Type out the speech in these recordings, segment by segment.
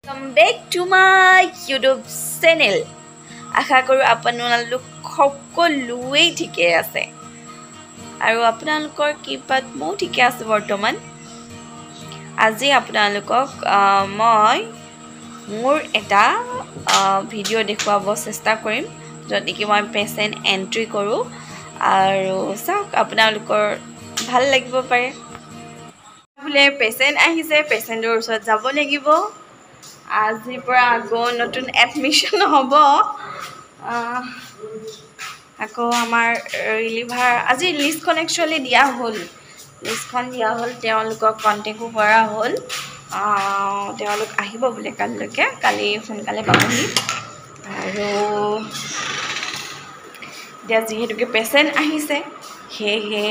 Welcome back to my YouTube channel. আশা কৰো আপোনালোক সকলোৱে ঠিকে আছে আৰু আপোনালোকৰ কৃপাত মই ঠিকে আছে বৰ্তমান। আজি আপোনালোকক মই মোৰ এটা ভিডিঅ' দেখুৱাব চেষ্টা কৰিম যদি কি মই পেশেন্ট এন্ট্ৰি কৰো আৰু চাওক আপোনালোকৰ ভাল লাগিব পাৰে। বোলে পেশেন্ট আহিছে, পেশেন্টৰ ওচৰত যাব লাগিব। আজিৰ পৰা আকৌ নতুন এডমিশন হ'ব। আকৌ আমাৰ ৰিলিভাৰ আজি লিষ্টখন একচুৱেলি দিয়া হ'ল। তেওঁলোকক কণ্টেক্টো কৰা হ'ল। তেওঁলোক আহিব বোলে কালিলৈকে, কালি সোনকালে পাবহি। আৰু এতিয়া যিহেতুকে পেশেন্ট আহিছে সেয়েহে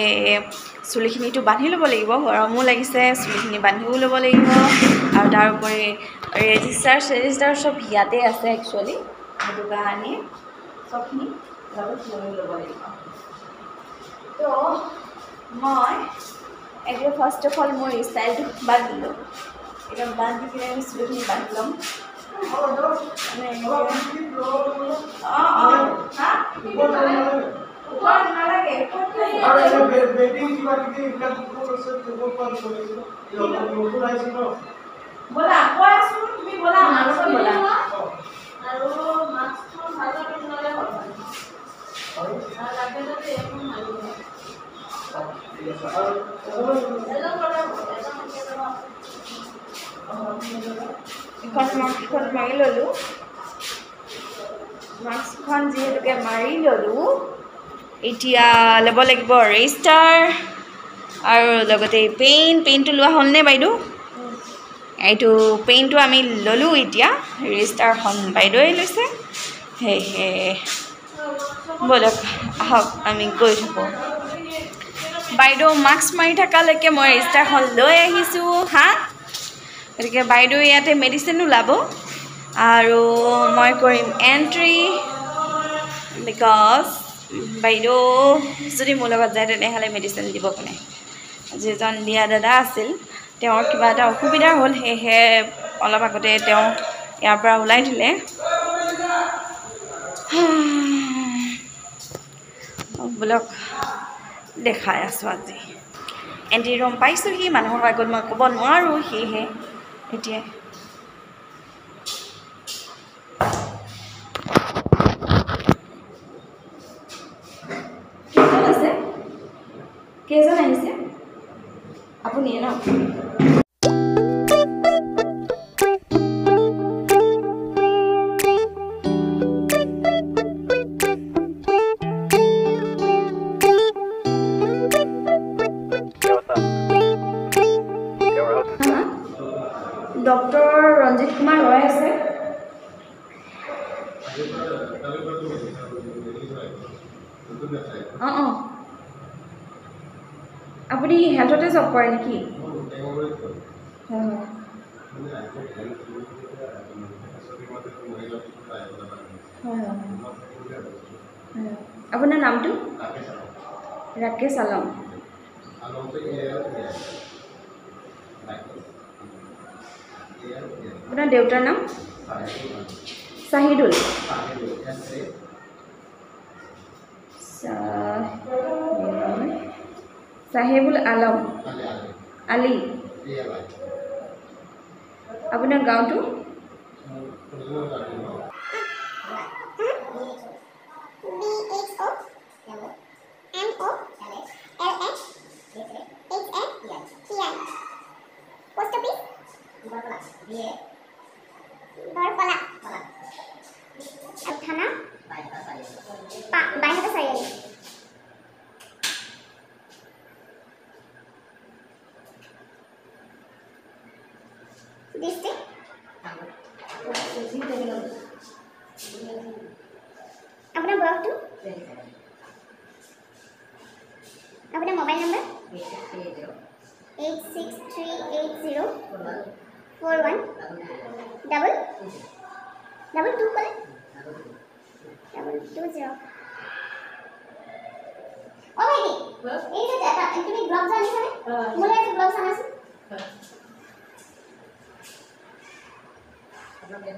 চুলিখিনিটো বান্ধি ল'ব লাগিব, গৰমো লাগিছে, চুলিখিনি বান্ধিও ল'ব লাগিব। আৰু তাৰ উপৰি ৰেজিষ্টাৰ সব ইয়াতে আছে একচুৱেলি, সেইটো কাৰণে সবখিনি লগত লৈ ল'ব লাগিব। তো মই এতিয়া ফাৰ্ষ্ট অফ অল মোৰ ষ্টাইলটো বান্ধিলোঁ। একদম বান্ধি কিনে চুলিখিনি বান্ধি ল'ম। बोला कोई आसुन তুমি बोला मास्क बोला আৰু মাস্কখন ভালকৈ পিন্ধিলে হ'ল আৰু লাগেতে এখন মাৰিব মাস্কখন মাৰি ললোঁ। মাস্কখন যিহেতুকে মাৰি ললোঁ, এতিয়া ল'ব লাগিব ৰেজিষ্টাৰ আৰু লগতে পেইনটো লোৱা হ'লনে বাইদেউ? এইটো পেইনটো আমি ল'লোঁ। এতিয়া ৰেজিষ্টাৰখন বাইদেৱে লৈছে, সেয়েহে ব'লক আহক আমি গৈ থাকোঁ। বাইদেউ মাস্ক মাৰি থকালৈকে মই ৰেজিষ্টাৰখন লৈ আহিছোঁ হা। গতিকে বাইদেউ ইয়াতে মেডিচিন ওলাব আৰু মই কৰিম এণ্ট্ৰি। বিকজ বাইদেউ যদি মোৰ লগত যায় তেনেহ'লে মেডিচিন দিব কোনে? যিজন দিয়া দাদা আছিল তেওঁৰ কিবা এটা অসুবিধা হ'ল, সেয়েহে অলপ আগতে তেওঁ ইয়াৰ পৰা ওলাই দিলে। বোলক দেখাই আছোঁ। আজি এণ্ট্ৰি ৰুম পাইছোঁহি, মানুহৰ আগত মই ক'ব নোৱাৰোঁ, সেয়েহে এতিয়া কেইজন আহিছে আপুনিয়ে ন? ডক্টৰ ৰঞ্জিত কুমাৰ ৰয় আছে। আপুনি হেল্থতে জব কৰে নেকি? আপোনাৰ নামটো? ৰাকেশ আলম। আপোনাৰ দেউতাৰ নাম? চাহিদুল। চাহেবুল আলম আলী। আপোনাৰ গাঁওটো? আপোনাৰ বয়সটো? আপোনাৰ মোবাইল নম্বৰ? 86380412 220। ओ भाई এই যে এটা তুমি গ্লাভস আনিছা নে? মোলে একটা gloves আনাছে। Laura.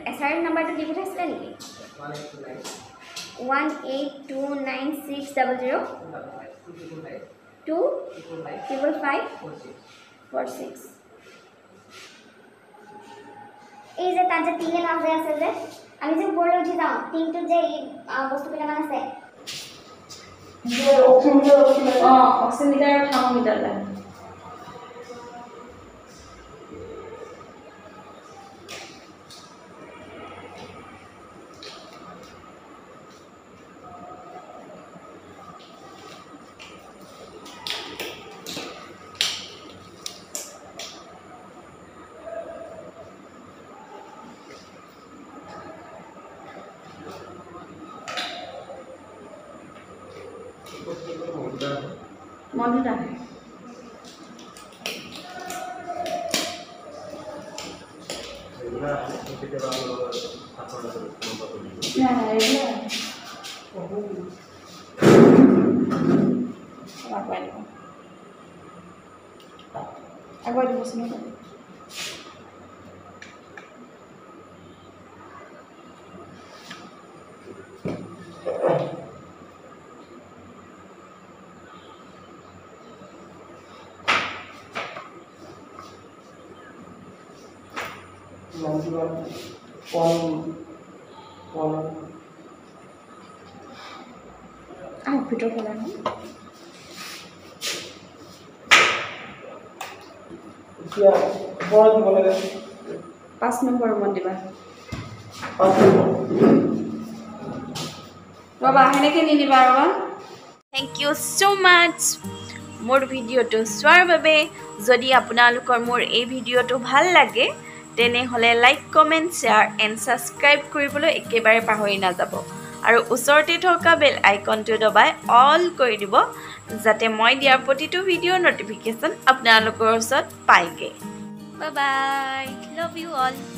SRN number to give it as well. 182960 25546. এই যে তার যে তিনের নাম যে আছে যে আমি যে বলে উঠি যাও তিনটো যে এই বস্তুগুলো মান আছে যে অক্সিমিটার আর থার্মোমিটার লাগে Madhura agora você não vai ভিতর ফেলা না 5 নম্বৰ মান দিবা 5 নম্বৰ বাবা হেনেকে নিদিবা বাবা থ্যাংক ইউ সো মাচ মোৰ ভিডিঅ'টো চোৱাৰ বাবে যদি আপোনালোকৰ মোৰ এই ভিডিঅ'টো ভাল লাগে তেনেহ'লে like comment share and subscribe কৰিবলৈ একেবাৰে পাহৰি নাযাব আৰু ওচৰতে থকা বেল আইকনটো দবাই অল কৰি দিব যাতে মই দিয়াৰ প্ৰতিটো ভিডিঅ'ৰ নটিফিকেশ্যন আপোনালোকৰ ওচৰত পায়গে bye bye love you all